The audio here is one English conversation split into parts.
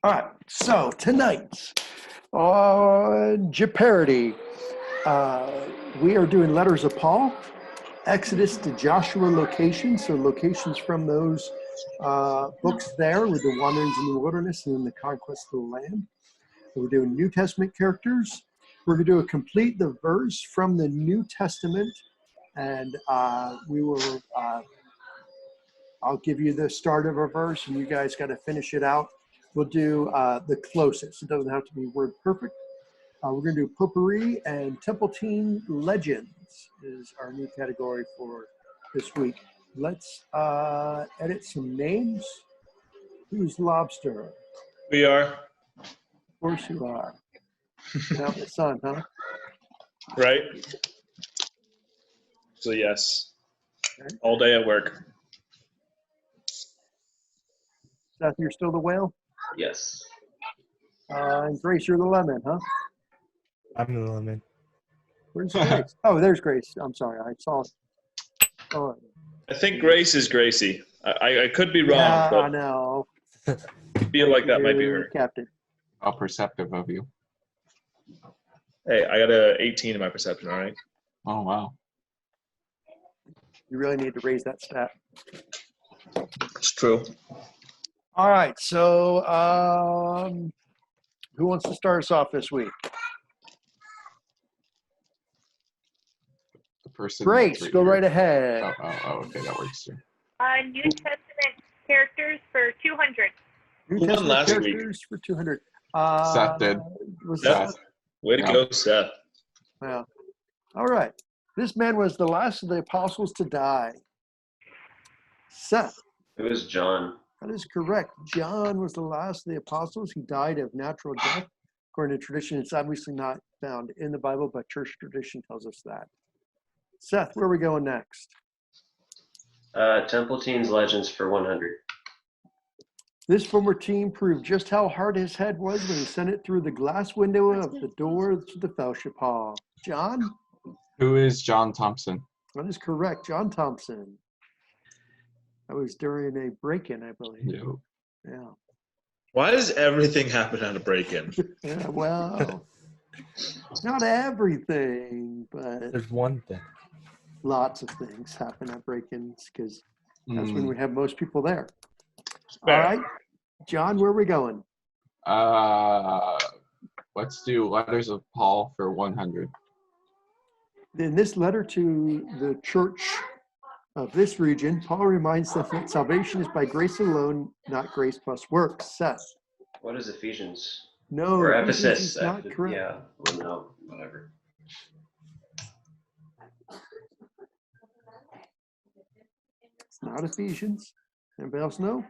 All right, so tonight on Jeopardy, we are doing letters of Paul, Exodus to Joshua locations, so locations from those books there with the wanderings in the wilderness and then the conquest of the land. We're doing New Testament characters. We're going to do a complete the verse from the New Testament, and we will. I'll give you the start of a verse, and you guys got to finish it out. We'll do the closest. It doesn't have to be word perfect. We're going to do potpourri, and Templeton Legends is our new category for this week. Let's edit some names. Who's Lobster? We are. Of course you are. Get out in the sun, huh? Right? So yes. Okay. All day at work. Seth, you're still the whale? Yes. And Grace, you're the lemon, huh? I'm the lemon. Where's Grace? Oh, there's Grace. I'm sorry. I saw it. Oh. I think Grace is Gracie. I could be wrong, yeah, but I know. I feel like that might be her. Captain. How perceptive of you. Hey, I got a 18 in my perception, all right? Oh, wow. You really need to raise that stat. It's true. All right, so who wants to start us off this week? The person. Grace, go right ahead. Oh, okay, that works too. New Testament characters for 200. New Who won Testament last characters for 200. Seth did. Was Seth. Way to go, Seth. Yeah. All right. This man was the last of the apostles to die. Seth. It was John. That is correct. John was the last of the apostles. He died of natural death. According to tradition, it's obviously not found in the Bible, but church tradition tells us that. Seth, where are we going next? Templeton's Legends for 100. This former team proved just how hard his head was when he sent it through the glass window of the door to the fellowship hall. John? Who is John Thompson? That is correct. John Thompson. That was during a break-in, I believe. No. Yeah. Why does everything happen at a break-in? Yeah, well, not everything, but There's one thing. lots of things happen at break-ins because that's when we have most people there. Fair. All right. John, where are we going? Let's do letters of Paul for 100. In this letter to the church of this region, Paul reminds them that salvation is by grace alone, not grace plus works. Seth. What is Ephesians? No, Or Ephesians Ephesus. is not correct. Yeah, well, no, whatever. It's not Ephesians. Anybody else know?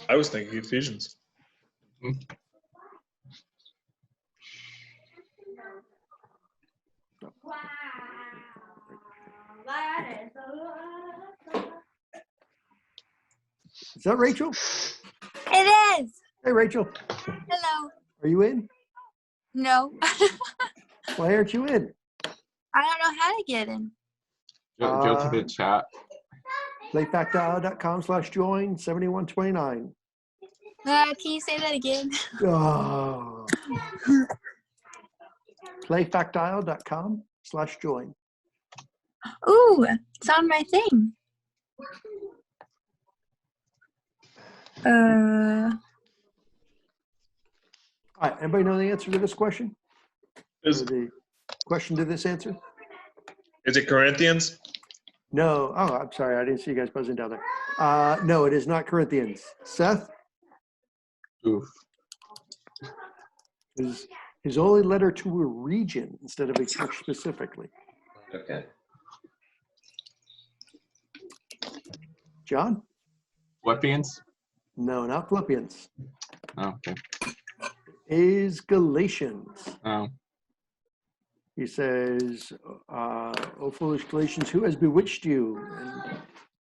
I was thinking Ephesians. Is that Rachel? It is. Hey, Rachel. Hello. Are you in? No. Why aren't you in? I don't know how to get in. Go to the chat. Playfactile.com/join 7129. Can you say that again? Oh. Playfactile.com/join. Ooh, it's on my thing. All right. Anybody know the answer to this question? Is Or the question to this answer? it Corinthians? No. Oh, I'm sorry. I didn't see you guys buzzing down there. No, it is not Corinthians. Seth? Oof. His only letter to a region instead of a church specifically. Okay. John? Philippians? No, not Philippians. Oh, okay. Is Galatians. Oh. He says, "O foolish Galatians, who has bewitched you,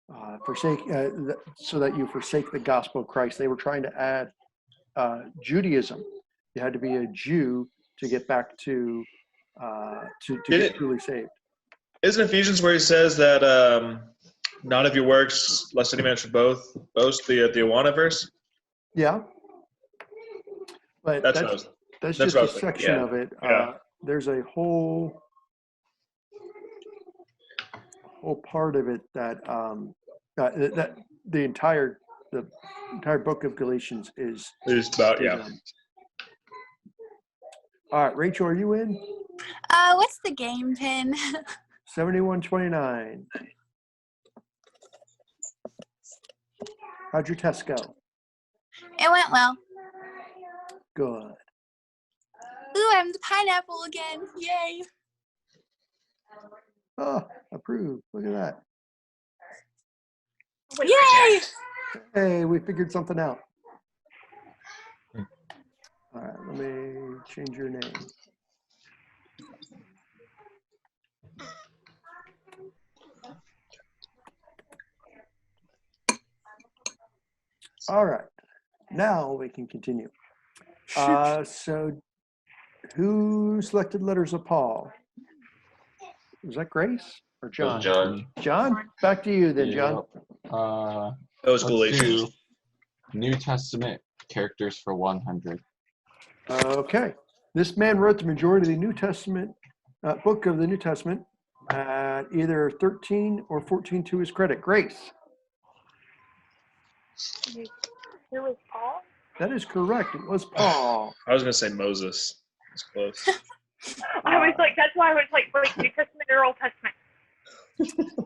and so that you forsake the gospel of Christ?" They were trying to add Judaism. You had to be a Jew to get back to get truly saved. Isn't Ephesians where he says that not of your works, lest any man should boast, the Awana verse? Yeah. But That's what I was. that's that's just what I a was thinking, section yeah. of it. Yeah. There's a whole part of it that that the entire book of Galatians is. It's about is, all right, Rachel, are you in? What's the game pin? 7129. How'd your test go? It went well. Good. Ooh, I'm the pineapple again. Yay. Oh, approved. Look at that. Wait, Yay! Hey, we figured something out. All right, let me change your name. All right, now we can continue. So who selected letters of Paul? Was that Grace or It was John? John. John, back to you then, John. Yep. Uh, That was let's Galatians. do New Testament characters for 100. Okay. This man wrote the majority of the New Testament, book of the New Testament, at either 13 or 14 to his credit. Grace. who is Paul? That is correct. It was Paul. I was gonna say Moses. It's close. I was like, that's why I was like, wait, New Testament or Old Testament?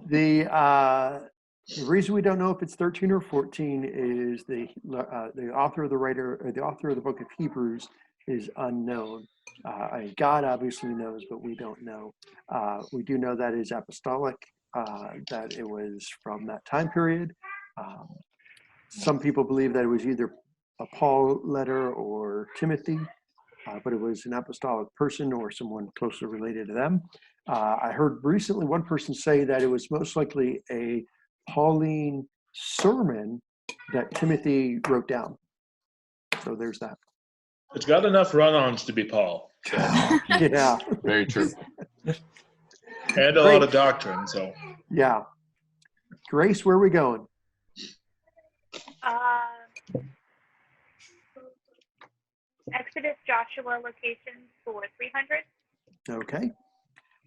The reason we don't know if it's 13 or 14 is the author of the author of the book of Hebrews is unknown. God obviously knows, but we don't know. We do know that is apostolic, that it was from that time period. Some people believe that it was either a Paul letter or Timothy, but it was an apostolic person or someone closely related to them. I heard recently one person say that it was most likely a Pauline sermon that Timothy wrote down. So there's that. It's got enough run-ons to be Paul. So. Yeah. Very true. And a lot of doctrine. So Yeah. Grace, where are we going? Exodus, Joshua locations for 300. Okay.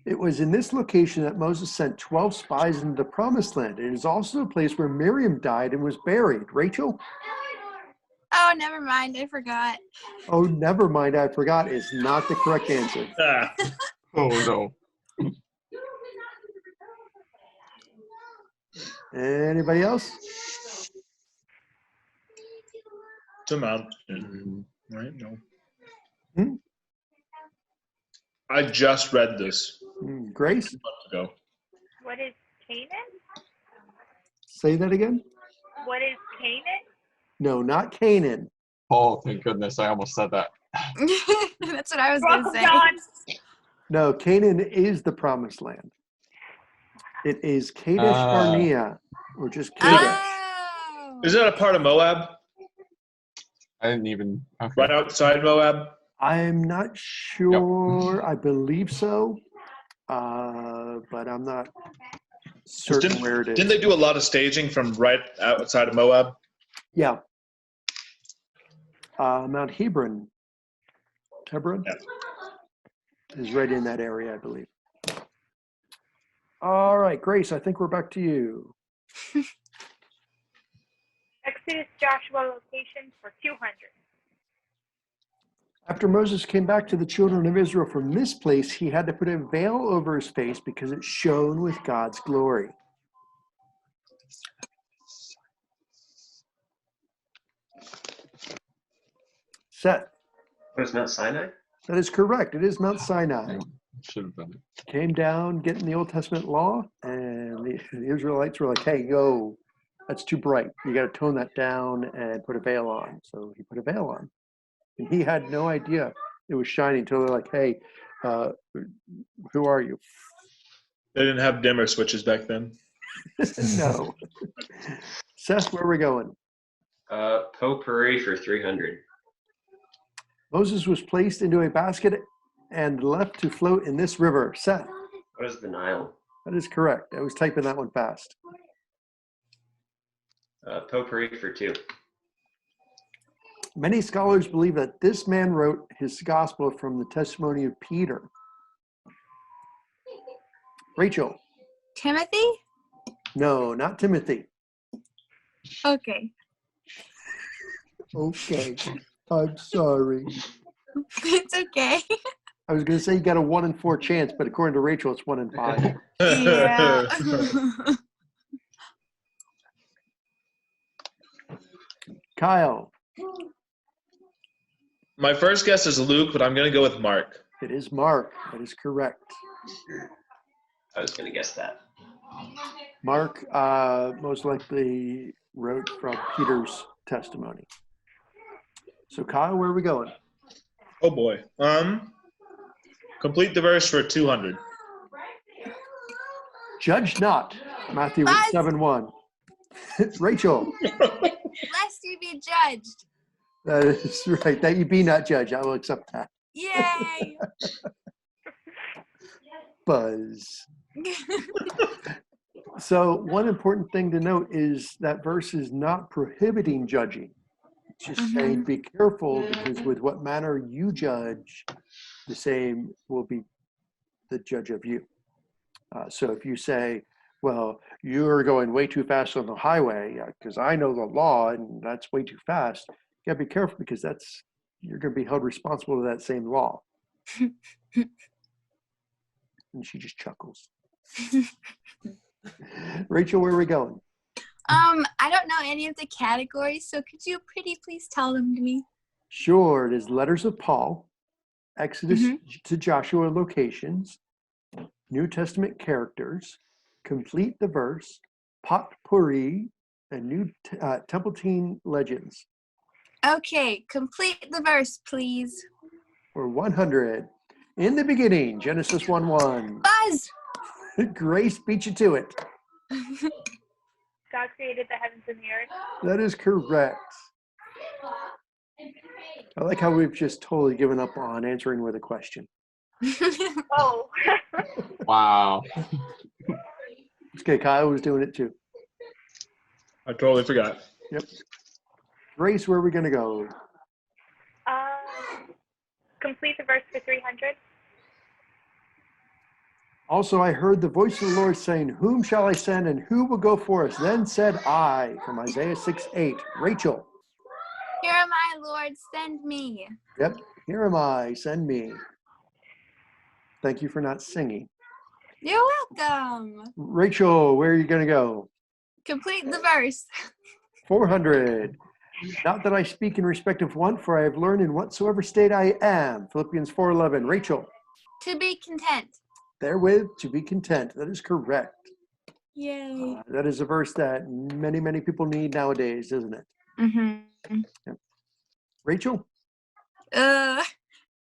It was in this location that Moses sent 12 spies into the promised land. It is also a place where Miriam died and was buried. Rachel? Oh, never mind. I forgot. Oh, never mind. I forgot is not the correct answer. Oh, no. Anybody else? it's a mountain, right? No. Hmm? I just read this Grace? 2 months ago. What is Canaan? Say that again? What is Canaan? No, not Canaan. Oh, thank goodness. I almost said that. That's what I was going to Welcome, say. John. No, Canaan is the promised land. It is Kadesh Barnea, or just Kadesh. Oh. Is that a part of Moab? I didn't even. Okay. Right outside Moab? I'm not sure. I believe so, but I'm not certain where it is. Didn't they do a lot of staging from right outside of Moab? Yeah. Mount Hebron. Hebron is right in that area, I believe. All right, Grace, I think we're back to you. Exodus, Joshua locations for 200. After Moses came back to the children of Israel from this place, he had to put a veil over his face because it shone with God's glory. Seth. What is Mount Sinai? That is correct. It is Mount Sinai. Should have done it. Came down, getting the Old Testament law, and the Israelites were like, hey, yo, that's too bright. You got to tone that down and put a veil on. So he put a veil on. And he had no idea it was shining until they're like, hey, who are you? They didn't have dimmer switches back then. No. Seth, where are we going? Potpourri for 300. Moses was placed into a basket and left to float in this river. Seth. What is the Nile? That is correct. I was typing that one fast. Potpourri for 2. Many scholars believe that this man wrote his gospel from the testimony of Peter. Rachel. Timothy? No, not Timothy. Okay. Okay. I'm sorry. It's okay. I was going to say you got a 1 in 4 chance, but according to Rachel, it's 1 in 5. Yeah. Kyle. My first guess is Luke, but I'm going to go with Mark. It is Mark. That is correct. I was going to guess that. Mark most likely wrote from Peter's testimony. So Kyle, where are we going? Oh boy. Complete the verse for 200. Judge not. Matthew Buzz. 7:1. Rachel. Lest you be judged. That is right. That you be not judged. I will accept that. Yay. Buzz. So one important thing to note is that verse is not prohibiting judging. It's just saying be careful, because with what manner you judge, the same will be the judge of you. So if you say, well, you're going way too fast on the highway because I know the law and that's way too fast, you gotta be careful, because you're going to be held responsible to that same law. And she just chuckles. Rachel, where are we going? I don't know any of the categories, so could you pretty please tell them to me? Sure, it is letters of Paul, Exodus to Joshua locations, New Testament characters, complete the verse, potpourri, and new Temple Teen legends. Okay, complete the verse, please. For 100. In the beginning, Genesis 1:1. Buzz! Grace beat you to it. God created the heavens and the earth. That is correct. I like how we've just totally given up on answering with a question. Oh. Wow. It's okay, Kyle was doing it too. I totally forgot. Yep. Grace, where are we going to go? Complete the verse for 300. Also, I heard the voice of the Lord saying, whom shall I send and who will go for us? Then said I, from Isaiah 6:8. Rachel. Here am I, Lord, send me. Yep. Here am I, send me. Thank you for not singing. You're welcome. Rachel, where are you going to go? Complete the verse. 400. Not that I speak in respect of want, for I have learned in whatsoever state I am. Philippians 4:11. Rachel. To be content. Therewith to be content. That is correct. Yay. That is a verse that many, many people need nowadays, isn't it? Yep. Rachel?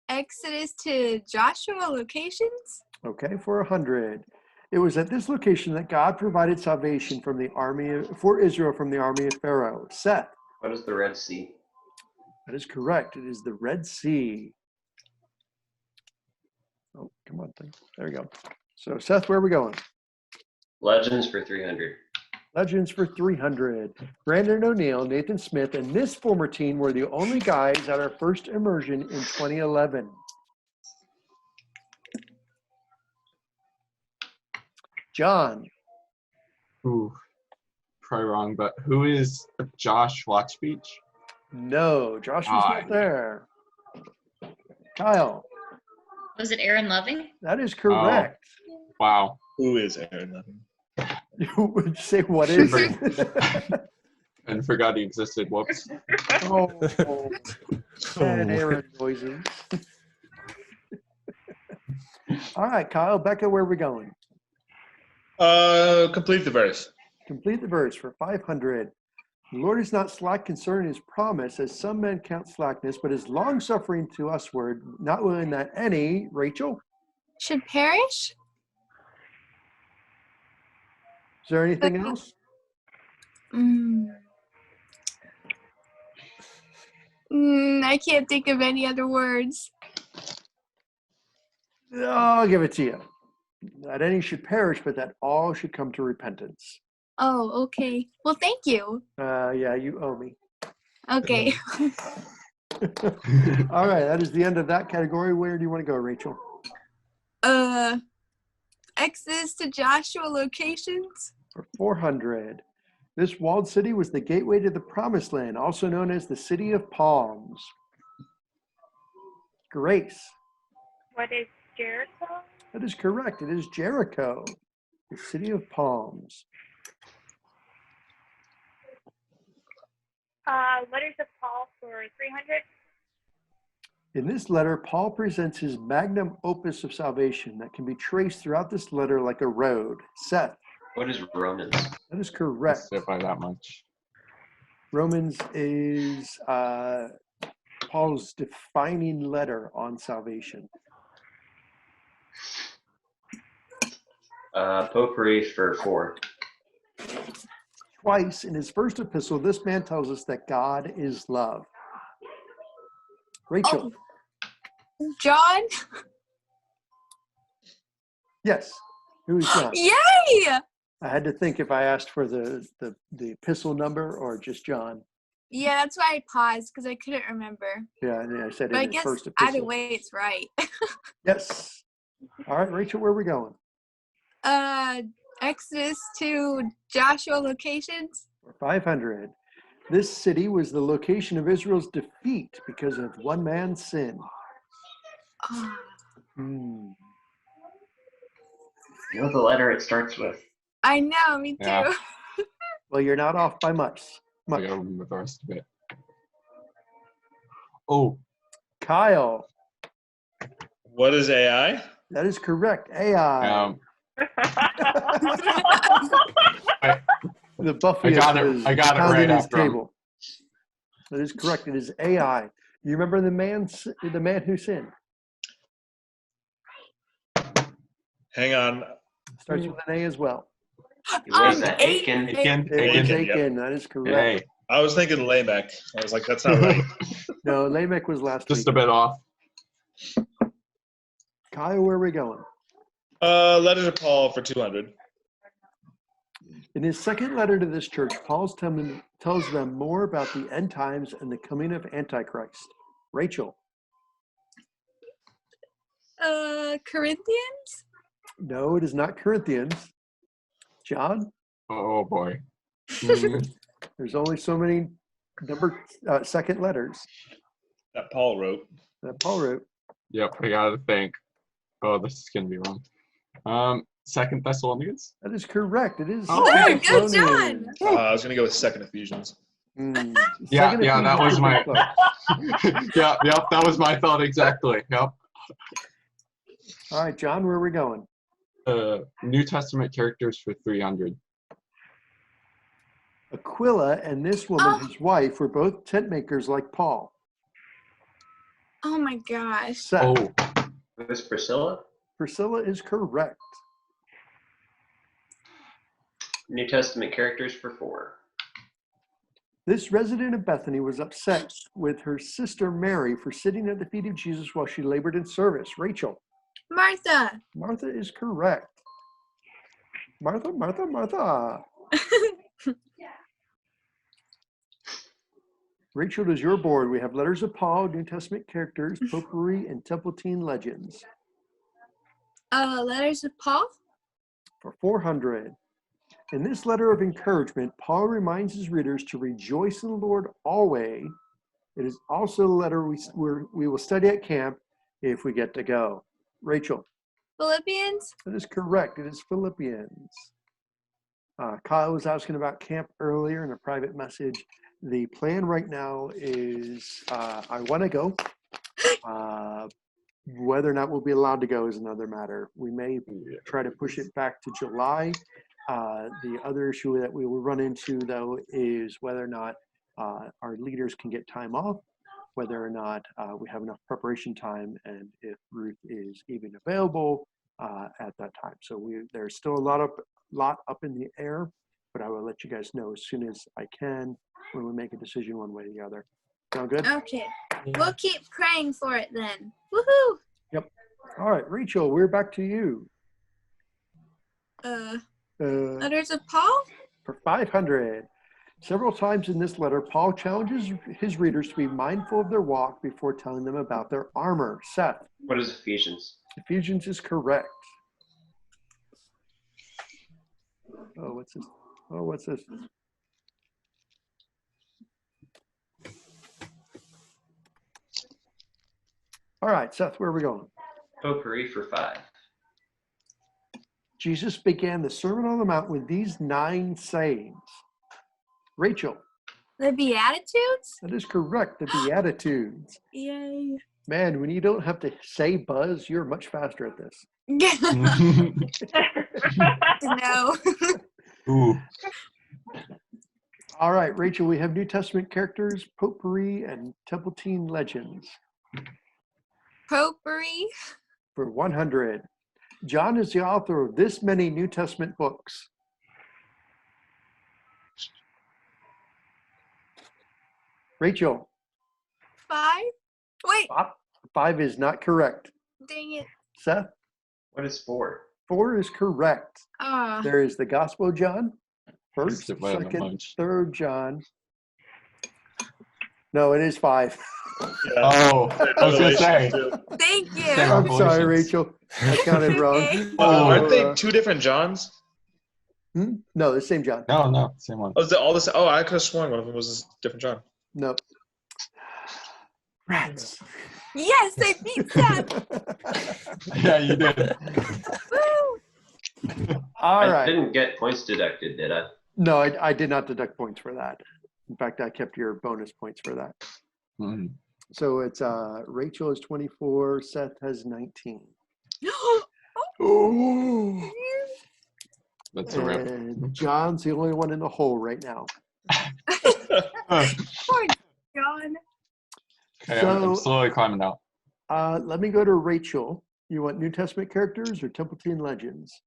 Exodus to Joshua locations? Okay, for 100. It was at this location that God provided salvation for Israel from the army of Pharaoh. Seth? What is the Red Sea? That is correct. It is the Red Sea. Oh, come on. There we go. So, Seth, where are we going? Legends for 300. Legends for 300. Brandon O'Neill, Nathan Smith, and this former team were the only guys at our first immersion in 2011. John. Ooh, probably wrong, but who is Josh Watchbeach? No, Josh was not there. Kyle. Was it Aaron Loving? That is correct. Wow. Who is Aaron Levin? You would say, what is it? And forgot he existed. Whoops. Oh, and Aaron noises. All right, Kyle, Becca, where are we going? Complete the verse. Complete the verse for 500. The Lord is not slack concerning his promise, as some men count slackness, but is long-suffering to usward, not willing that any, Rachel? Should perish? Is there anything else? I can't think of any other words. I'll give it to you. That any should perish, but that all should come to repentance. Oh, okay. Well, thank you. Yeah, you owe me. Okay. All right, that is the end of that category. Where do you want to go, Rachel? Exodus to Joshua locations. For 400. This walled city was the gateway to the Promised Land, also known as the City of Palms. Grace. What is Jericho? That is correct. It is Jericho, the City of Palms. Letters of Paul for 300. In this letter, Paul presents his magnum opus of salvation that can be traced throughout this letter like a road. Seth. What is Romans? That is correct. Missed it by that much. Romans is Paul's defining letter on salvation. Potpourri for 4. Twice in his first epistle, this man tells us that God is love. Rachel. John. Yes. Who is John? Yay! I had to think if I asked for the epistle number or just John. Yeah, that's why I paused because I couldn't remember. Yeah, and I said But I in his guess first epistle. either way, it's right. Yes. All right, Rachel, where are we going? Exodus to Joshua locations. For 500. This city was the location of Israel's defeat because of one man's sin. Oh, Hmm. You know the letter it starts with? I know, me too. Yeah. Well, you're not off by much. I gotta remember the rest of it. Oh, Kyle. What is AI? That is correct. AI. The Buffy I got it right his after him. table. That is correct. It is AI. You remember the man who sinned? Hang on. Starts with an A as well. Was that Aiken? Aiken. It was Aiken, yep. Aiken. That is correct. Yay. I was thinking Lamech. I was like, that's not right. No, Lamech was last Just week. a bit off. Kyle, where are we going? Letters of Paul for 200. In his second letter to this church, Paul tells them more about the end times and the coming of Antichrist. Rachel. Corinthians. No, it is not Corinthians. John? Oh boy. There's only so many second letters That Paul wrote. that Paul wrote. Yep, I gotta think. Oh, this is gonna be wrong. Second Thessalonians. That is correct. It is. Oh, good Thessalonians. John. I was going to go with Second Ephesians. Mm. Yeah, Second yeah, that was Ephesians my- is close. Yep, that was my thought exactly. Yep. All right, John, where are we going? New Testament characters for 300. Aquila and this woman, Oh. his wife, were both tent makers like Paul. Oh my gosh. Seth. Oh, Was Priscilla? Priscilla is correct. New Testament characters for 4. This resident of Bethany was upset with her sister Mary for sitting at the feet of Jesus while she labored in service. Rachel. Martha. Martha is correct. Martha, Martha, Martha. Rachel, it is your board. We have letters of Paul, New Testament characters, potpourri, and Templeton legends. Letters of Paul. For 400. In this letter of encouragement, Paul reminds his readers to rejoice in the Lord always. It is also a letter we will study at camp if we get to go. Rachel. Philippians. That is correct. It is Philippians. Kyle was asking about camp earlier in a private message. The plan right now is I want to go. Whether or not we'll be allowed to go is another matter. We may try to push it back to July. The other issue that we will run into, though, is whether or not our leaders can get time off, whether or not we have enough preparation time, and if Ruth is even available at that time. So there's still a lot up in the air, but I will let you guys know as soon as I can when we make a decision one way or the other. Sound good? Okay. We'll keep praying for it then. Woohoo! Yep. All right, Rachel, we're back to you. Letters of Paul. For 500. Several times in this letter, Paul challenges his readers to be mindful of their walk before telling them about their armor. Seth, What is Ephesians? Ephesians is correct. Oh, what's this? Oh, what's this? All right, Seth, where are we going? Potpourri for 5. Jesus began the Sermon on the Mount with these 9 sayings. Rachel, The Beatitudes? that is correct. The Beatitudes. Yay. Man, when you don't have to say buzz, you're much faster at this. No. Ooh. All right, Rachel, we have New Testament characters, potpourri, and Templeton legends Potpourri. for 100. John is the author of this many New Testament books. Rachel, 5. Wait, 5 is not correct. dang it. Seth, What is 4? 4 is correct. There is the Gospel of John, first, Missed it by a second, bunch. third John. No, it is 5. Oh, I was gonna say. Thank you. Yeah. I'm sorry, Revelations. Rachel. I counted wrong. Okay. Aren't they two different Johns? No, the same John. No, same one. Oh, is it all this? Oh, I could have sworn one of them was a different John. No. Rats. Yes, I beat Seth. Yeah, you did. Woo. All I right. didn't get points deducted, did I? No, I did not deduct points for that. In fact, I kept your bonus points for that. Mhm. So it's Rachel is 24, Seth has 19. That's a rip. And John's the only one in the hole right now. Poor John. Okay, I'm So- slowly climbing out. Let me go to Rachel. You want New Testament characters or Templeton legends?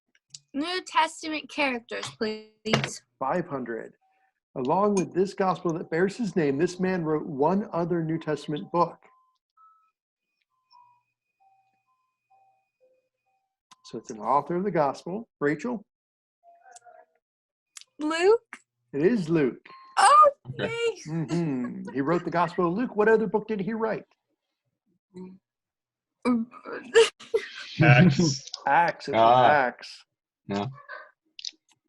New Testament characters, please. 500. Along with this gospel that bears his name, this man wrote one other New Testament book. So it's an author of the gospel. Rachel, Luke? it is Luke. Oh, Okay. yay. He wrote the gospel of Luke. What other book did he write? Acts. Acts. It was Ah. Acts. Yeah.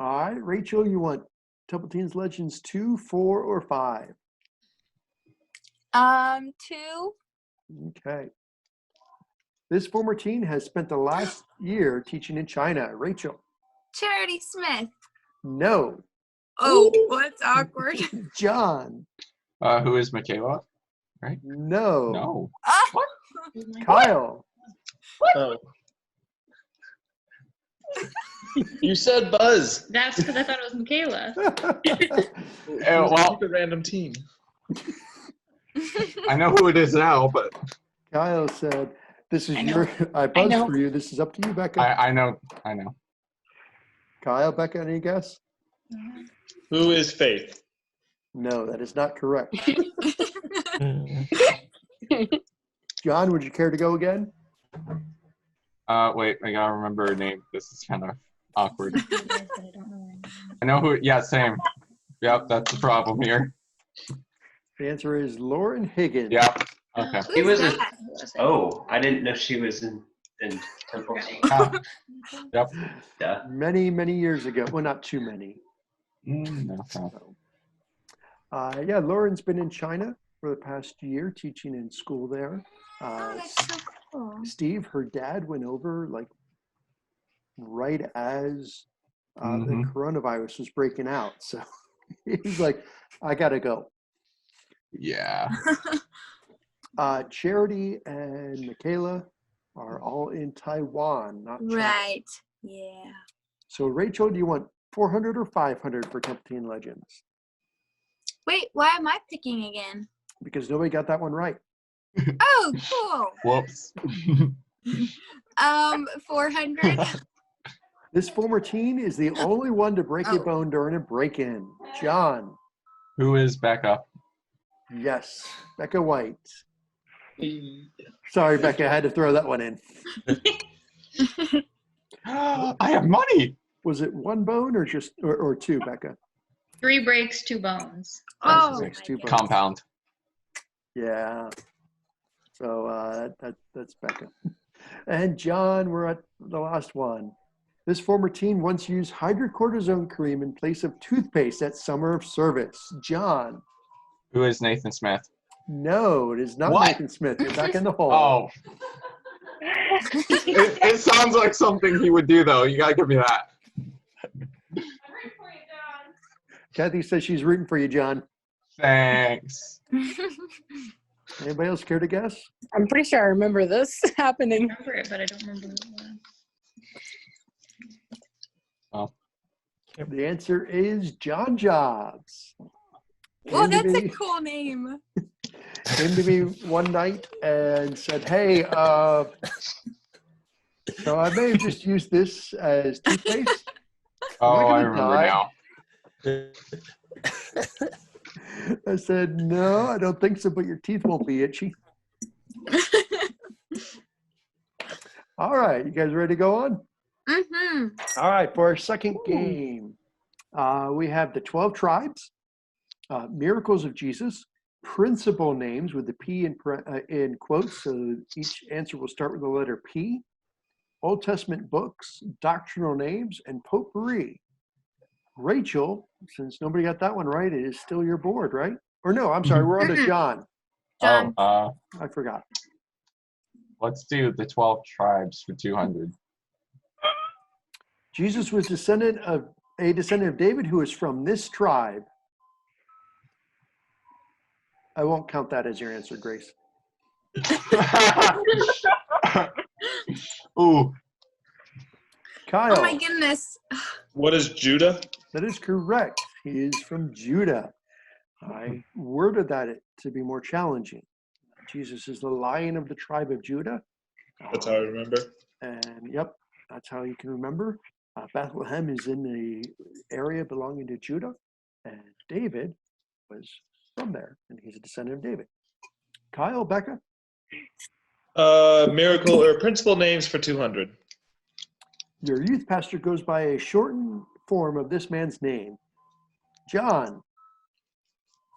All right, Rachel, you want Templeton's Legends 2, 4, or 5? 2. Okay. This former teen has spent the last year teaching in China. Rachel, Charity Smith. no. Oh, what's awkward? John, Who is Michaela? no. No. Ah, Kyle, Oh. You said Buzz. That's because I thought it was Michaela. Well, Keep a random team. I know who it is now, but Kyle said, this is I know. your, I buzzed know. for you. This is up to you, Becca. I know. Kyle, Becca, any guess? Who is Faith? No, that is not correct. John, would you care to go again? Wait, I gotta remember her name. This is kind of awkward. I know who. Yeah, same. Yep, that's the problem here. The answer is Lauren Higgins. Yep. Okay. He was a, that? oh, I didn't know she was in Temple. Yep. Duh. Many, many years ago. Well, not too many. No. Yeah, Lauren's been in China for the past year, teaching in school there. Oh, that's so cool. Steve, her dad, went over like right as the Mhm. coronavirus was breaking out. So he's like, I gotta go. Yeah. Charity and Michaela are all in Taiwan, not China. Right. Yeah. So Rachel, do you want 400 or 500 for Templeton Legends? Wait, why am I picking again? Because nobody got that one right. Oh, cool. Whoops. 400. This former teen is the only one to break a Oh. bone during a break-in. John. Who is Becca? Yes. Becca White. Sorry, Becca, I had to throw that one in. I have money. Was it one bone or just or two, Becca? 3 breaks, 2 bones. Oh, Next two bones. Compound. Yeah. So that's Becca. And John, we're at the last one. This former teen once used hydrocortisone cream in place of toothpaste at summer of service. John. Who is Nathan Smith? No, it is not What? Nathan Smith. You're back in the hole. Oh, it sounds like something he would do, though. You gotta give me that. Kathy says she's rooting for you, John. Thanks. Anybody else care to guess? I'm pretty sure I remember this I happening. remember it, but I don't remember what it was. The answer is John Jobs. well, Came to that's a me- cool name. Came to me one night and said, hey, so I may have just used this as toothpaste. Oh, I gonna remember die. now. I said, no, I don't think so, but your teeth won't be itchy. All right, you guys ready to go on? Mm-hmm. All right, for our second game, we have the 12 tribes, miracles of Jesus, principal names with the P in quotes, so each answer will start with the letter P, Old Testament books, doctrinal names, and potpourri. Rachel, since nobody got that one right, it is still your board, right? Or no, I'm sorry, we're on to John. John. Oh, I forgot. let's do the 12 tribes for 200. Jesus was a descendant of David who is from this tribe. I won't count that as your answer, Grace. Ooh, Kyle, Oh my goodness. What is Judah? that is correct. He is from Judah. I worded that to be more challenging. Jesus is the Lion of the tribe of Judah. That's how I remember. And yep, that's how you can remember. Bethlehem is in the area belonging to Judah, and David was from there, and he's a descendant of David. Kyle, Becca, Miracle or principal names for 200. your youth pastor goes by a shortened form of this man's name. John,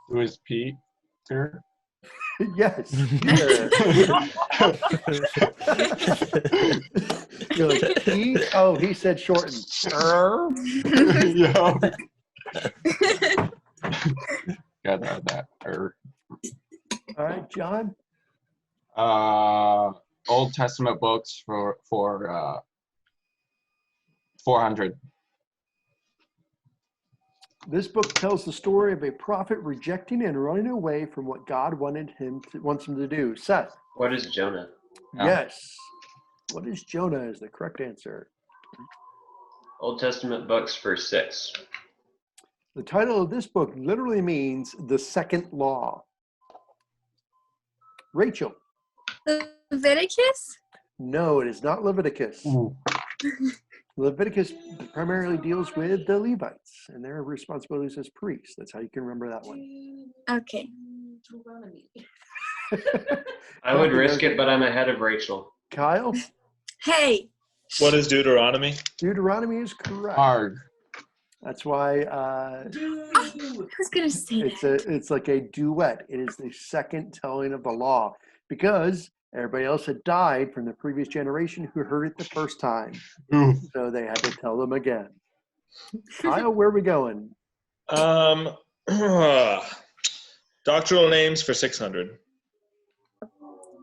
who is Peter? yes. Peter. You're like, he said shortened. Yeah. Gotta have that. All right, John. Old Testament books for 400. This book tells the story of a prophet rejecting and running away from what God wants him to do. Seth. What is Jonah? Yeah. Yes. What is Jonah is the correct answer. Old Testament books for 6. The title of this book literally means the second law. Rachel. Leviticus? No, it is not Leviticus. Ooh. Leviticus primarily deals with the Levites and their responsibilities as priests. That's how you can remember that one. Okay. I would risk it, but I'm ahead of Rachel. Kyle, Hey. What is Deuteronomy? Deuteronomy is correct. Hard. That's why I was going to say that. it's like a duet. It is the second telling of the law because everybody else had died from the previous generation who heard it the first time. Ooh. So they had to tell them again. Kyle, where are we going? Doctrinal names for 600.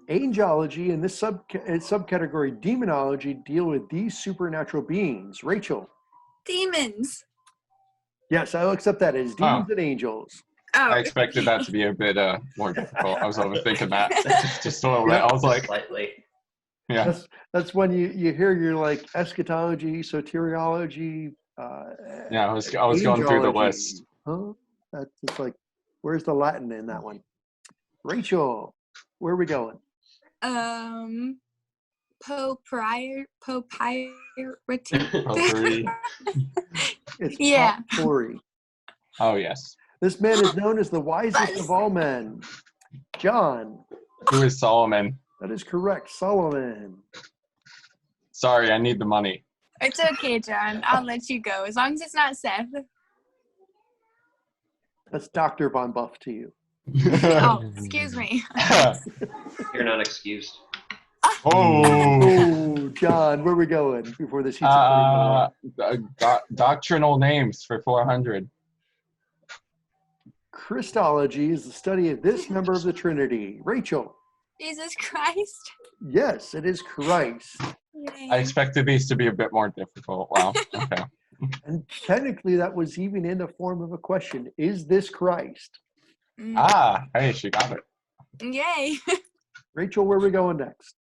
Angelology and this subcategory demonology deal with these supernatural beings. Rachel. Demons. Yes, I'll accept that as demons and angels. Oh. I expected that to be a bit more difficult. I was overthinking that. Just a little bit. I was like, Slightly. yeah. That's when you hear you're like eschatology, soteriology. Yeah, I was going through the angelology. list. Huh? That's just like, where's the Latin in that one? Rachel, where are we going? Papyri. Potpourri. It's Yeah. potpourri. Oh, yes. This man is known as the wisest of all men. John. Who is Solomon? That is correct. Solomon. Sorry, I need the money. It's okay, John. I'll let you go as long as it's not Seth. That's Dr. Von Buff to you. Oh, excuse me. You're not excused. oh. Oh, John, where are we going before this heats up anymore? Doctrinal names for 400. Christology is the study of this member of the Trinity. Rachel. Jesus Christ. Yes, it is Christ. Yay. I expected these to be a bit more difficult. Wow. Okay. And technically, that was even in the form of a question. Is this Christ? Mm. Ah, hey, she got it. Yay. Rachel, where are we going next?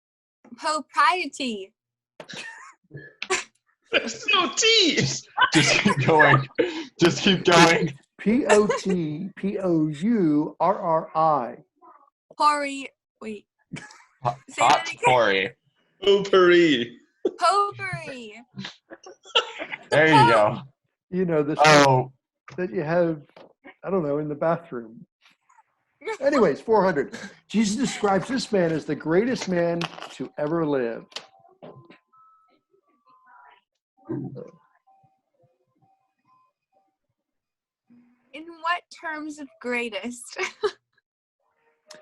Propriety. There's no T's. Just keep going. Just keep going. Potpourri. Hori. Wait. Say Hot that again. Tory. Potpourri. Potpourri. There you go. You know, this Oh, that you have, I don't know, in the bathroom. Anyways, 400. Jesus describes this man as the greatest man to ever live. In what terms of greatest? I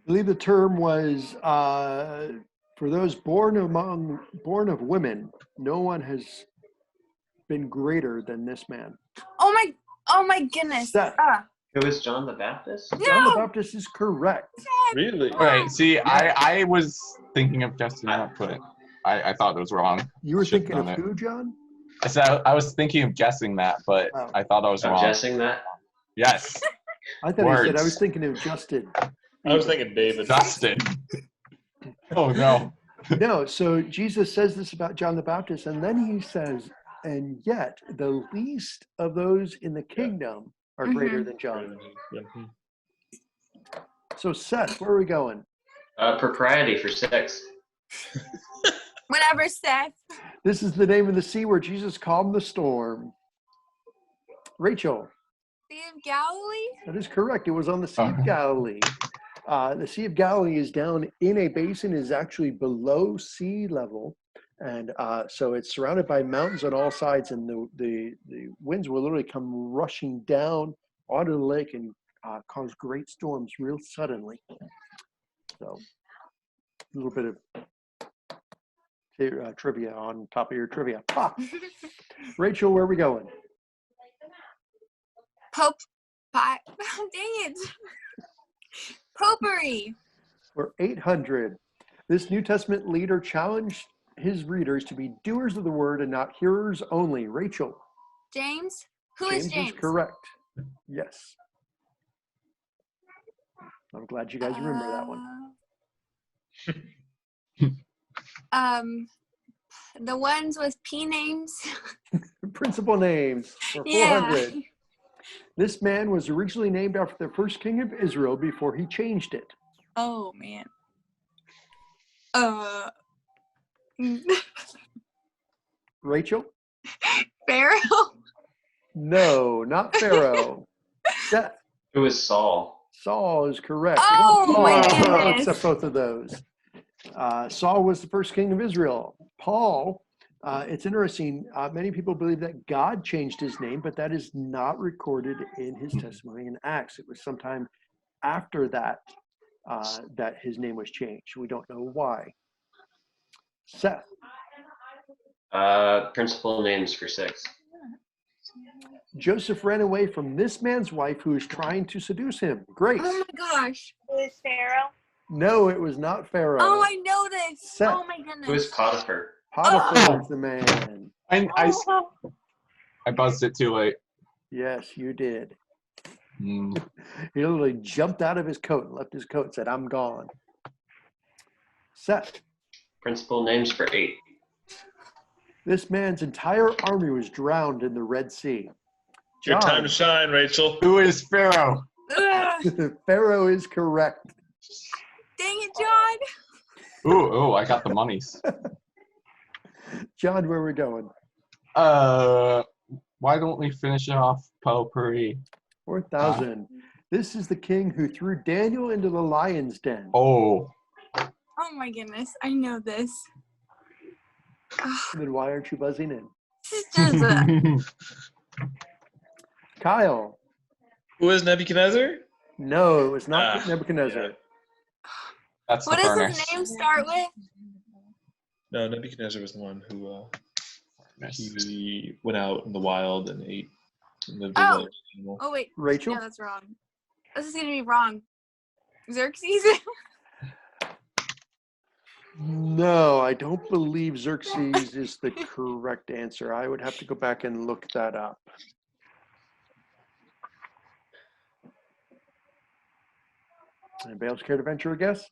believe the term was for those born of women, no one has been greater than this man. Oh my goodness. Seth. Who is John the Baptist? John the No. Baptist is correct. Really? okay. See, I was thinking of guessing that, but I thought it was wrong. You were Should've thinking of done it. who, John? So I was thinking of guessing that, but Oh. I thought I was I'm wrong. guessing that. Yes, I thought he said, I Words. was thinking of Justin. I was thinking David. Justin. Oh no. No, so Jesus says this about John the Baptist, and then he says, and yet the least of those in the kingdom are greater than John. Yeah. So Seth, where are we going? Propriety for 6. Whatever, Seth. This is the name of the sea where Jesus calmed the storm. Rachel, Sea of Galilee? that is correct. It was on the Sea of Galilee. The Sea of Galilee is down in a basin, is actually below sea level. And so it's surrounded by mountains on all sides, and the winds will literally come rushing down onto the lake and cause great storms real suddenly. So a little bit of trivia on top of your trivia. Rachel, where are we going? Dang it. Potpourri. We're 800. This New Testament leader challenged his readers to be doers of the word and not hearers only. Rachel. James? Who is James? Is correct. Yes. I'm glad you guys remember that one. The ones with P names. Principal names for 400. Yeah. This man was originally named after the first king of Israel before he changed it. Oh man. Rachel? Pharaoh? No, not Pharaoh. Seth. Who is Saul? Saul is correct. Oh, Paul, my goodness. except both of those. Saul was the first king of Israel. Paul, it's interesting. Many people believe that God changed his name, but that is not recorded in his testimony in Acts. It was sometime after that that his name was changed. We don't know why. Seth. Principal names for 6. Joseph ran away from this man's wife who was trying to seduce him. Grace. Oh my gosh. Who is Pharaoh? No, it was not Pharaoh. Oh, I know this. Seth. Oh my goodness. Who is Potiphar? Potiphar is the man. I buzzed it too late. Yes, you did. Hmm. He literally jumped out of his coat and left his coat and said, I'm gone. Seth. Principal names for 8. This man's entire army was drowned in the Red Sea. Your John. time to shine, Rachel. Who is Pharaoh? Ugh. Pharaoh is correct. Dang it, John. Ooh, I got the monies. John, where are we going? Why don't we finish it off potpourri? 4,000. This is the king who threw Daniel into the lion's den. Oh. Oh my goodness. I know this. Then why aren't you buzzing in? This is just Kyle. Who is Nebuchadnezzar? No, it was not Ah, Nebuchadnezzar. yeah. That's What the does furnace. his name start with? No, Nebuchadnezzar was the one who Furnace. he went out in the wild and ate and lived Oh. as an animal. Oh wait, Rachel? no, that's wrong. This is gonna be wrong. Xerxes? No, I don't believe Xerxes is the correct answer. I would have to go back and look that up. Anybody else care to venture a guess?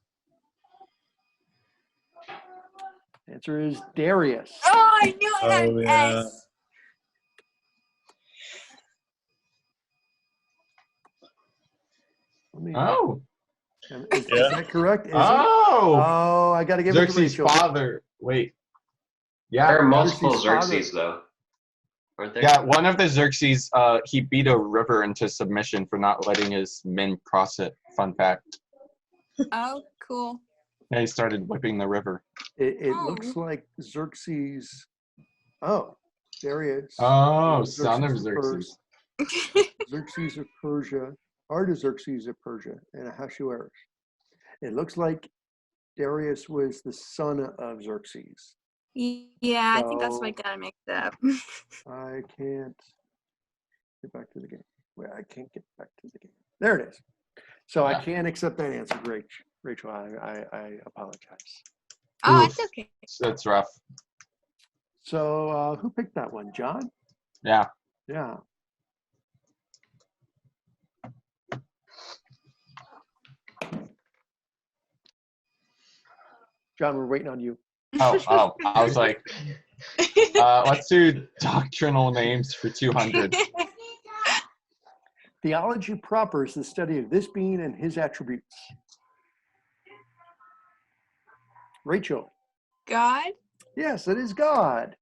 Answer is Darius. Oh, I knew it had Oh, an yeah. S. Let me- Oh. Is Yeah. that correct? Is it? Oh. Oh, I got to give it to Xerxes' Rachel. father. Wait. Yeah. There are multiple Xerxes' father. Xerxes, though. Aren't there? Yeah, one of the Xerxes, he beat a river into submission for not letting his men cross it. Fun fact. Oh, cool. Yeah, he started whipping the river. It Oh. looks like Xerxes. Oh, Darius. Oh, Xerxes son of the Xerxes. First, Xerxes of Persia, Artaxerxes of Persia, and Ahasuerus. It looks like Darius was the son of Xerxes. Yeah, I think that's what I So- got mixed up. I can't get back to the game. Well, I can't get back to the game. There it is. So I Yeah. can't accept that answer, Rachel. I apologize. Oh, Oof. it's okay. That's rough. So who picked that one? John? Yeah. Yeah. John, we're waiting on you. Oh, I was like, let's do doctrinal names for 200. Theology proper is the study of this being and his attributes. Rachel. God? Yes, it is God.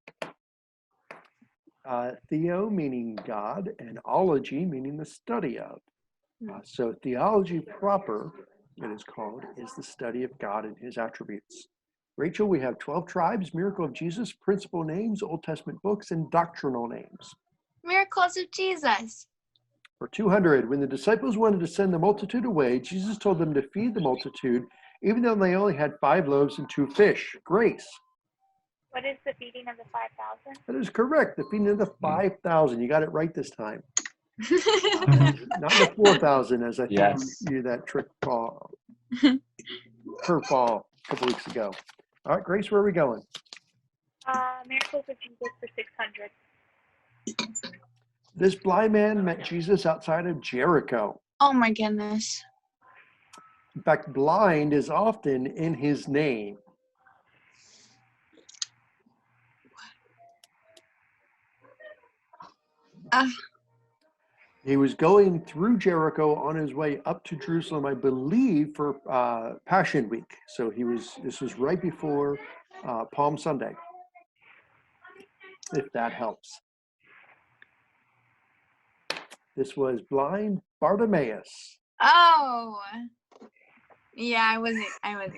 Theo meaning God, and ology meaning the study of. So theology proper, it is called, is the study of God and his attributes. Rachel, we have 12 tribes, miracle of Jesus, principal names, Old Testament books, and doctrinal names. Miracles of Jesus. For 200, when the disciples wanted to send the multitude away, Jesus told them to feed the multitude, even though they only had 5 loaves and 2 fish. Grace. What is the feeding of the 5,000? That is correct. The feeding of the 5,000. You got it right this time. Not the 4,000, as I think Yes. you that trick ball, curveball a couple weeks ago. All right, Grace, where are we going? Miracles of Jesus for 600. This blind man met Jesus outside of Jericho. Oh my goodness. In fact, blind is often in his name. He was going through Jericho on his way up to Jerusalem, I believe, for Passion Week. So this was right before Palm Sunday, if that helps. This was blind Bartimaeus. Oh. Yeah, I wasn't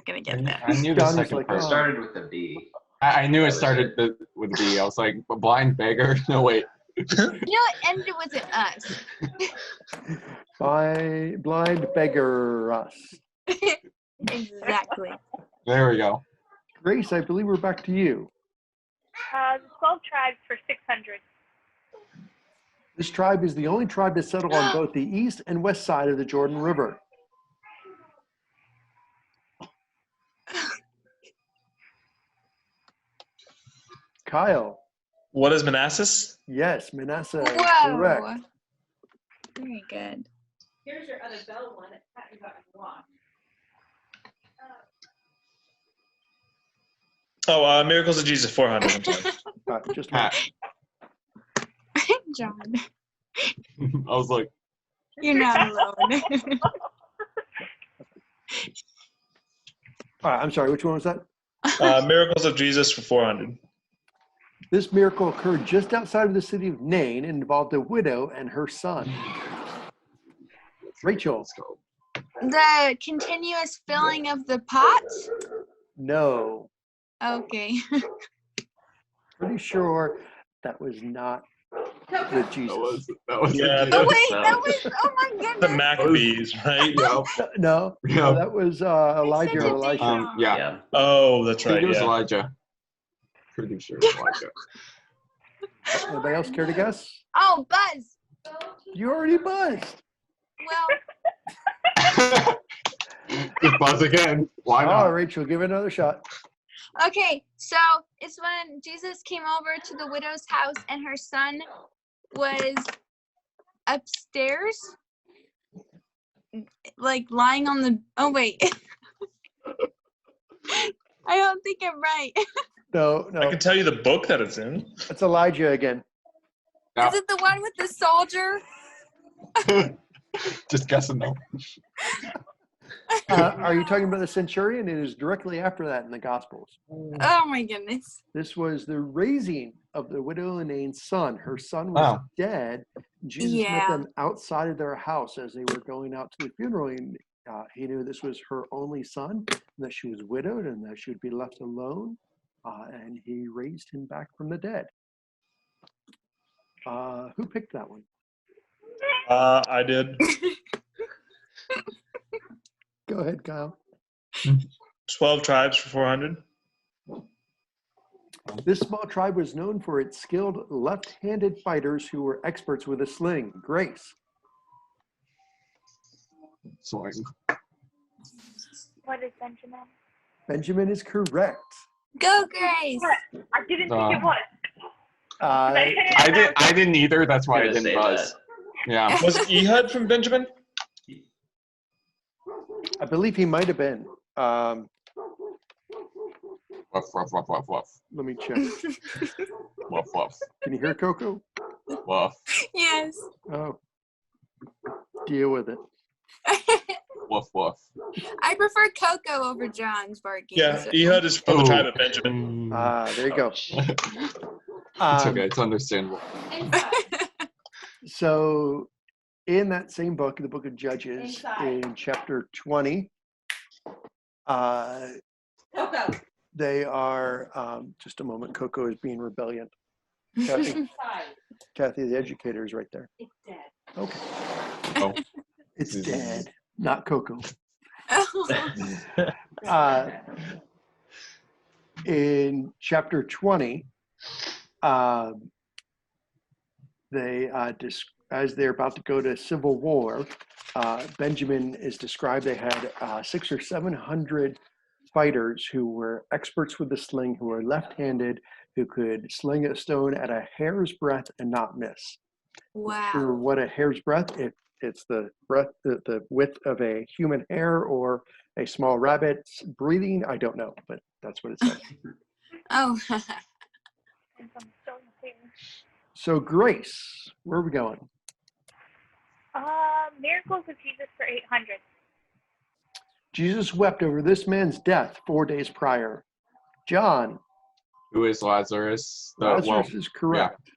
gonna get that. I knew the John was second like, It person. started with a B. I knew That it was started with B. I was like, a blind beggar? No, wait. You know, it ended with an us. Blind beggar us. Exactly. There we go. Grace, I believe we're back to you. The 12 tribes for 600. This tribe is the only tribe to settle on both the east and west side of the Jordan River. Kyle. What is Manassas? Yes, Manasseh is Whoa. correct. Very good. Here's your other bell one. It's kind of got lost. Oh, Miracles of Jesus 400. I'm sorry. Just a minute. John, I was like, you're not alone. All right, I'm sorry, which one was that? Miracles of Jesus for 400. This miracle occurred just outside of the city of Nain and involved a widow and her son. Rachel. let's go. The continuous filling of the pots? No. Okay. Pretty sure that was not with Jesus. That was Yeah, the Oh Jesus. wait, that was, oh my The goodness. Maccabees, right? Yep. No, Yep. that was Elijah said or it Elisha. Yeah. Yeah. Oh, that's I think right. it was Yeah. Elijah. Pretty sure it was Elijah. Anybody else care to guess? Oh, Buzz. You already buzzed. Well, Just buzz again. Why Oh, not? Rachel, give it another shot. okay, so it's when Jesus came over to the widow's house and her son was upstairs, like lying on the. Oh wait, I don't think I'm right. No, I no, can tell you the book that it's in. it's Elijah again. Is it the one with the soldier? Just guessing though. Are you talking about the centurion? It is directly after that in the Gospels. Oh my goodness. This was the raising of the widow Nain's son. Her son was Wow. dead. Jesus met Yeah. them outside of their house as they were going out to the funeral. And he knew this was her only son, and that she was widowed, and that she would be left alone. And he raised him back from the dead. Who picked that one? I did. Go ahead, Kyle. 12 tribes for 400. This small tribe was known for its skilled left-handed fighters who were experts with a sling. Grace. Swing. What is Benjamin? Benjamin is correct. Go, Grace. I didn't think it was. I didn't either. That's why I Gonna didn't say buzz. Yeah. Was Ehud from Benjamin? I believe he might have been. Woof, woof, woof, woof, woof. Let me check. Woof, woof. Can you hear Coco? Woof. Yes. Oh, deal with it. Woof, woof. I prefer Coco over John's barking. Yeah, so- Ehud is from the Oh. tribe of Benjamin. There you go. It's Um, okay. It's understandable. So, in that same book, the book of Judges, Inside. in chapter 20, Coco. they are, just a moment, Coco is being rebelliant. Kathy, Inside. Kathy, the educator, is right there. It's dead. Okay. Oh. It's dead, not Coco. Oh. In chapter 20, they as they're about to go to civil war, Benjamin is described. They had 600 or 700 fighters who were experts with the sling, who were left-handed, who could sling a stone at a hair's breadth and not miss. Wow. For what a hair's breadth, it's the breadth, the width of a human hair or a small rabbit's breathing. I don't know, but that's what it says. Oh. So Grace, where are we going? Miracles of Jesus for 800. Jesus wept over this man's death 4 days prior. John, Who is Lazarus? Lazarus is correct.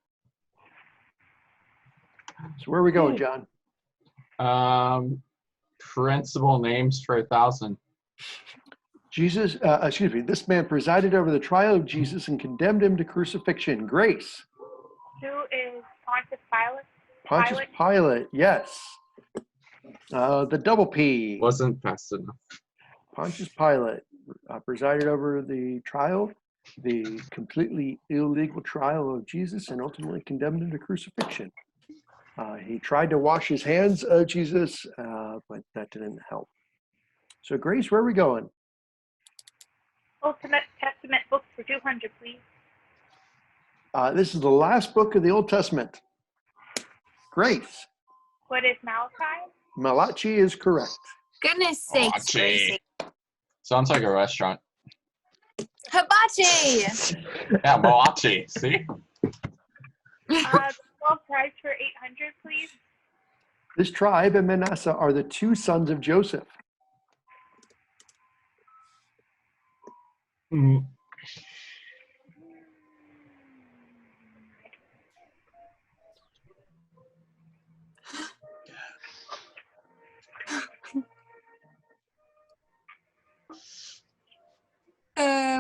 So where are we going, John? Principal names for 1,000. Jesus, this man presided over the trial of Jesus and condemned him to crucifixion. Grace. Who is Pontius Pilate? Pontius Pilate, yes. The double P. Wasn't fast enough. Pontius Pilate presided over the trial, the completely illegal trial of Jesus, and ultimately condemned him to crucifixion. He tried to wash his hands of Jesus, but that didn't help. So Grace, where are we going? Old Testament books for 200, please. This is the last book of the Old Testament. Grace. What is Malachi? Malachi is correct. Goodness sakes, Hibachi. Gracie. Sounds like a restaurant. Hibachi. Yeah, Malachi. See? 12 tribes for 800, please. This tribe and Manasseh are the two sons of Joseph. Mm.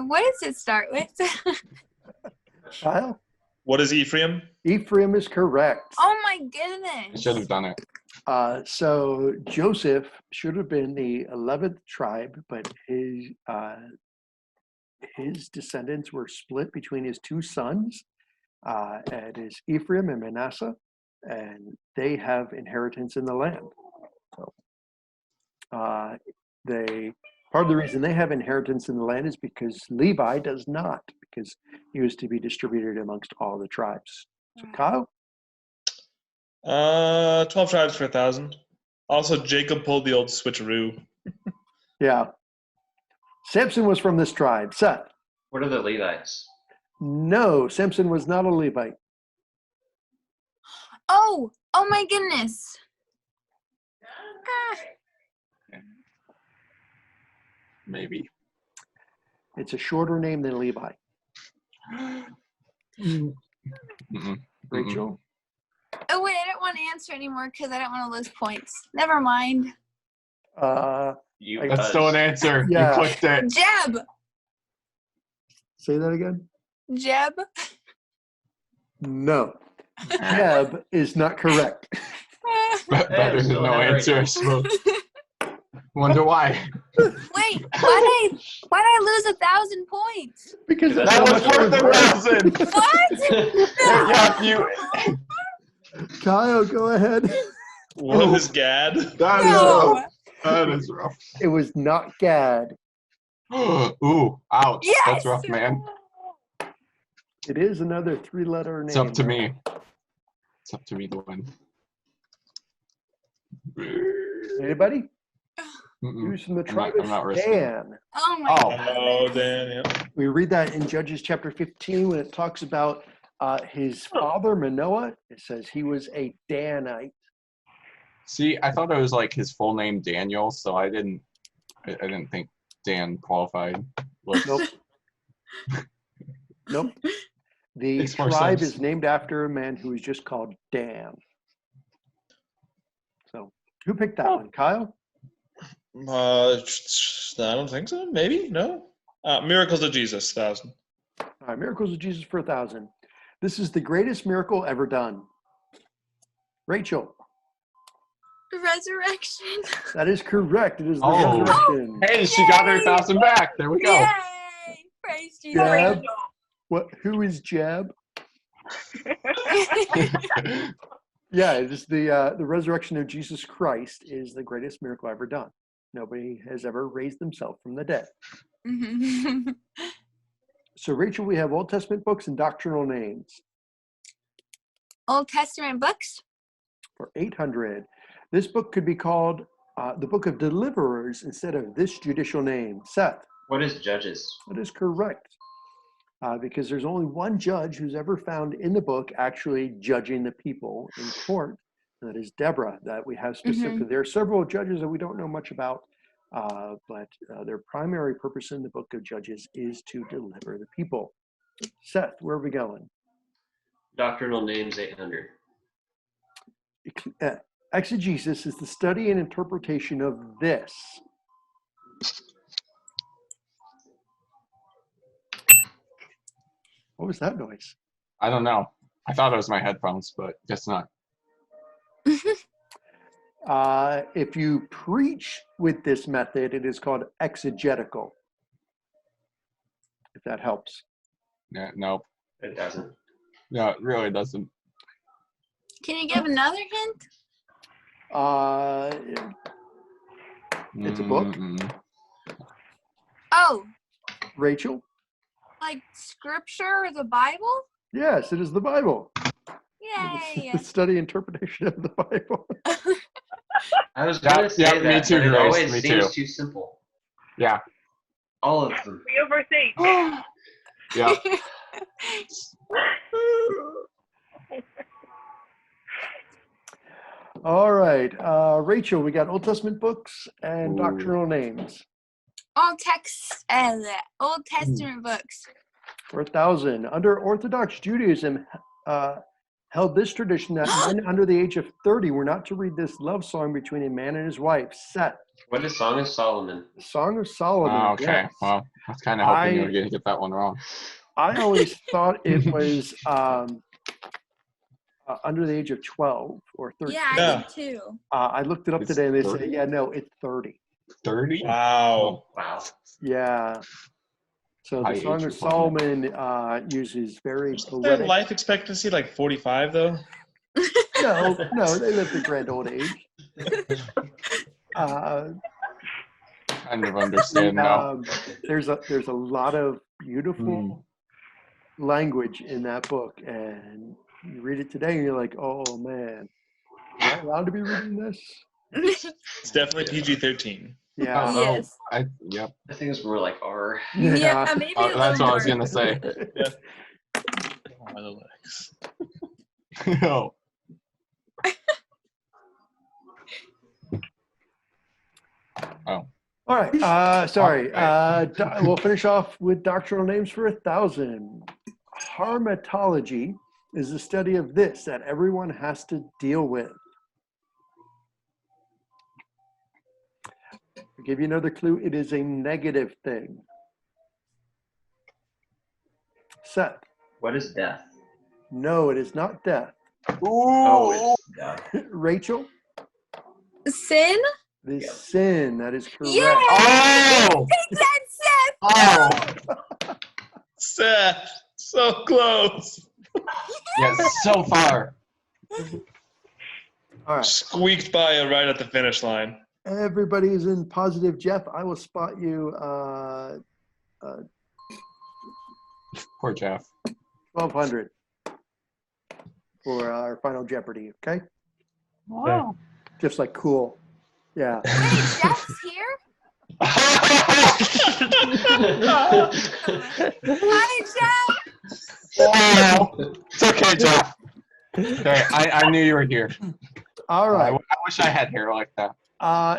What does it start with? Kyle? What is Ephraim? Ephraim is correct. Oh my I goodness. should have done it. So Joseph should have been the 11th tribe, but his descendants were split between his two sons, and is Ephraim and Manasseh, and they have inheritance in the land. So part of the reason they have inheritance in the land is because Levi does not, because he was to be distributed amongst all the tribes. So Kyle? 12 tribes for 1,000. Also, Jacob pulled the old switcheroo. Yeah. Samson was from this tribe. Seth? What are the Levites? No, Samson was not a Levite. Oh my goodness. Maybe. It's a shorter name than Levi. Mm-mm. Rachel? Oh wait, I don't want to answer anymore because I don't want to lose points. Never mind. You That's still an answer. Yeah. You clicked it. Jeb. Say that again? Jeb. No. Jeb is not correct. Better than still no not right. answer, I suppose. Wonder why. Wait, why did I lose 1,000 points? Because That That that's was how much worth it was 1,000. What? Yeah, you. Kyle, go ahead. What is Gad? That is No. rough. That is rough. It was not Gad. Ooh, ouch. Yes. That's rough, man. It is another three-letter name. It's up to me. It's up to me to win. Anybody? Mm-mm. Who's from the I'm tribe not of risking it. Dan? Oh my Oh. Oh, goodness. Dan, yeah. We read that in Judges chapter 15 when it talks about his father Manoah. It says he was a Danite. See, I thought it was like his full name Daniel, so I didn't think Dan qualified. Look, Nope. Nope. The Makes more tribe sense. is named after a man who is just called Dan. So who picked that one? Kyle? I don't think so. Maybe? No? Miracles of Jesus, 1,000. All right, Miracles of Jesus for 1,000. This is the greatest miracle ever done. Rachel? Resurrection. That is correct. It is the Oh. resurrection. hey, she got her Yay. 1,000 back. There we go. Yay! Praise Jesus. Jeb? Who is Jeb? Yeah, it is the resurrection of Jesus Christ is the greatest miracle ever done. Nobody has ever raised themselves from the dead. So, Rachel, we have Old Testament books and doctrinal names Old Testament books. for 800. This book could be called the Book of Deliverers instead of this judicial name. Seth? What is Judges? That is correct. Because there's only one judge who's ever found in the book actually judging the people in court. And that is Deborah, that we have specifically. There are several judges that we don't know much about, but their primary purpose in the book of Judges is to deliver the people. Seth, where are we going? Doctrinal names 800. Exegesis is the study and interpretation of this. What was that noise? I don't know. I thought it was my headphones, but guess not. If you preach with this method, it is called exegetical, if that helps. Yeah, nope. It doesn't. No, it really doesn't. Can you give another hint? It's a book. Mm-mm. Oh, Rachel? like scripture or the Bible? Yes, it is the Bible. Yay! The study interpretation of the Bible. I was going to say yeah, that, me too, but it Grace, always me seems too. too simple. Yeah. All of them. We overthink. Yeah. All right. Rachel, we got Old Testament books and Ooh. doctrinal names Old Testament books. for 1,000. Under Orthodox Judaism, held this tradition that men under the age of 30 were not to read this love song between a man and his wife. Seth, What is Song of Solomon? the Song of Solomon. Oh, okay. Yes. Well, I was kind of hoping you were going to get that one wrong. I always thought it was under the age of 12 or 13. Yeah, I Yeah. did too. I looked it up It's today and they 30? say, yeah, no, it's 30. 30? Wow. Wow. Yeah. So High the Song age of requirement. Solomon uses very Isn't their poetic. life expectancy like 45 though? No, they lived a grand old age. Kind of understand now. There's a lot of beautiful language in that book, and you read it today and you're like, oh man, am I allowed to be reading this? It's definitely PG-13. Yeah. Yes. Yep. I think it's more like R. Yeah, maybe a That's little what I was more. gonna say. Oh, my legs. No. Oh. All right. Sorry. We'll finish off with doctrinal names for 1,000. Harmatology is the study of this that everyone has to deal with. I'll give you another clue. It is a negative thing. Seth. What is death? No, it is not death. Oh, it's death. Rachel. Sin? The Yep. sin. That is correct. Yeah! Oh! Take that, Seth! Oh! Seth, so close. Yes, so far. All right. Squeaked by you right at the finish line. Everybody is in positive. Jeff, I will spot you Poor Jeff. 1,200 for our final Jeopardy. Okay. Wow. Just like cool. Yeah. Wait, Jeff's here? Hi, Jeff! Wow. It's okay, Jeff. Okay, I knew you were here. All I right. wish I had hair like that.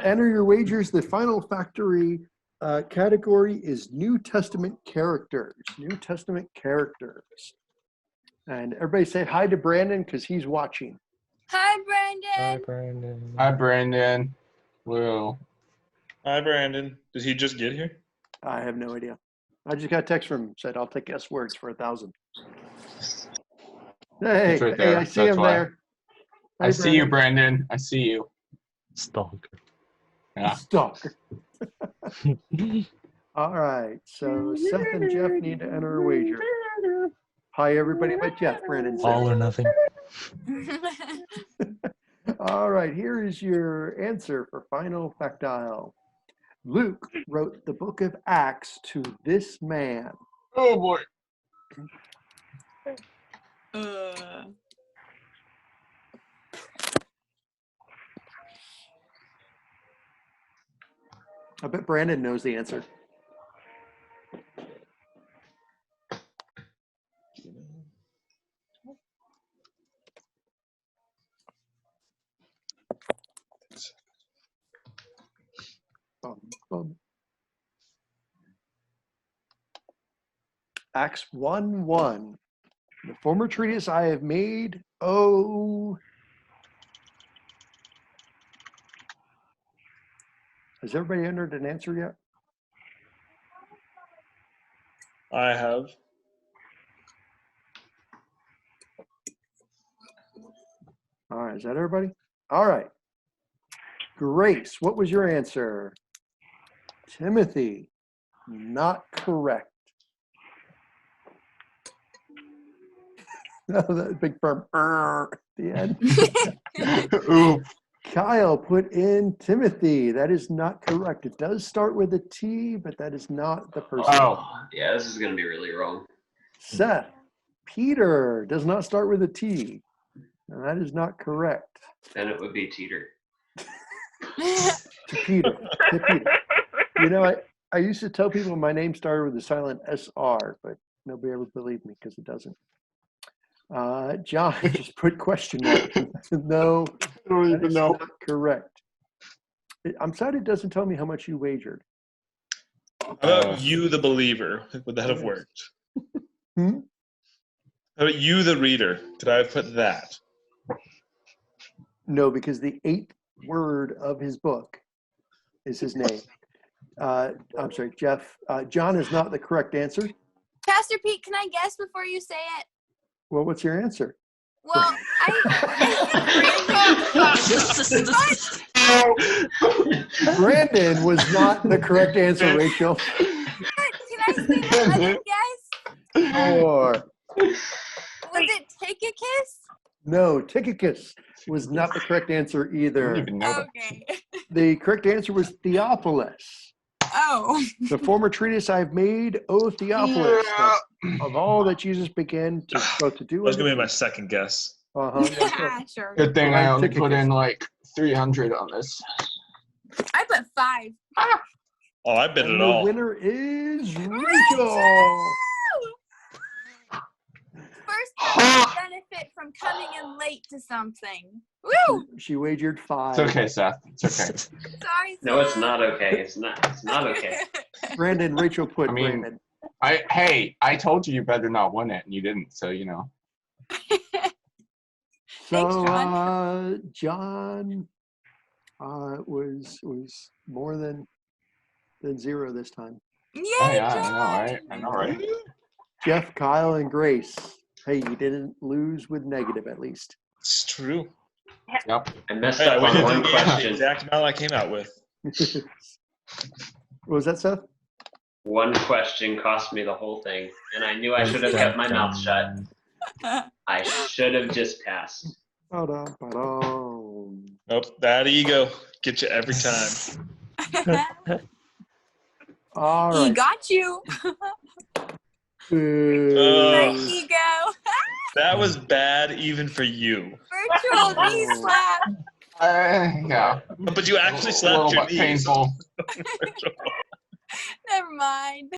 Enter your wagers. The final factory category is New Testament characters. New Testament characters. And everybody say hi to Brandon because he's watching. Hi, Hi, Brandon. Brandon. Hi, Brandon. Will. Hi, Brandon. Did he just get here? I have no idea. I just got a text from him, said I'll take S words for 1,000. Hey, It's right hey, there. I see That's him why. there. I Hey, see you, Brandon. I see you. Stalker. Yeah. Stalker. All right. So Seth and Jeff need to enter a wager. Hi, everybody but Jeff, Brandon said. All or nothing. All right. Here is your answer for final factile. Luke wrote the book of Acts to this man. Oh, boy. I bet Brandon knows the answer. Bum, bum. Acts 1:1. The former treatise I have made, oh. Has everybody entered an answer yet? I have. All right, is that everybody? All right. Grace, what was your answer? Timothy, not correct. No, that big firm at the end. Ooh. Kyle put in Timothy. That is not correct. It does start with a T, but that is not the person. Oh. Yeah, this is going to be really wrong. Seth, Peter does not start with a T. And that is not correct. Then it would be Teeter. To Peter. To Peter. You know, I used to tell people my name started with a silent SR, but nobody ever believed me because it doesn't. John just put question mark. No, I don't that even is know. not correct. I'm sad it doesn't tell me how much you wagered. How about you, the believer? Would that have Yes. worked? Hmm? How about you, the reader? Could I have put that? No, because the 8th word of his book is his name. I'm sorry, Jeff. John is not the correct answer. Pastor Pete, can I guess before you say it? Well, what's your answer? Well, Brandon was not the correct answer, Rachel. Can I say my other guess? Or Was it Take a Kiss? no, Tychicus was not the correct answer I didn't either. even know that. Okay. The correct answer was Theophilus. Oh. The former treatise I've made, O Theophilus, that of all that Jesus began to both to do. That was and gonna to be my teach. second guess. Uh-huh. Yeah, sure. Good thing I Right, only ticket put kiss. in like 300 on this. I put 5. Oh, I bid And it the all. winner is Rachel. First person benefit from coming in late to something. Woo! She wagered 5. It's okay, Seth. It's okay. Sorry, No, it's Sam. not okay. It's not okay. Brandon, Rachel put I mean- Brandon. Hey, I told you better not win it, and you didn't. So you know. Thanks, So John. John was more than 0 this time. Yay, Oh yeah, John! I know, right? I know, right? Jeff, Kyle, and Grace. Hey, you didn't lose with negative at least. It's true. Yep. I messed Hey, I up went on into one the game with the question. exact amount I came out with. What was that, Seth? One question cost me the whole thing, and I knew I should have kept my mouth shut. I should have just passed. Ba-dum, ba-dum. Nope, that ego get you every time. All He right. got you. Boo. Ego. That was bad even for you. Virtual knee slap. Yeah. But you actually A slapped little your bit knees. painful. Never mind.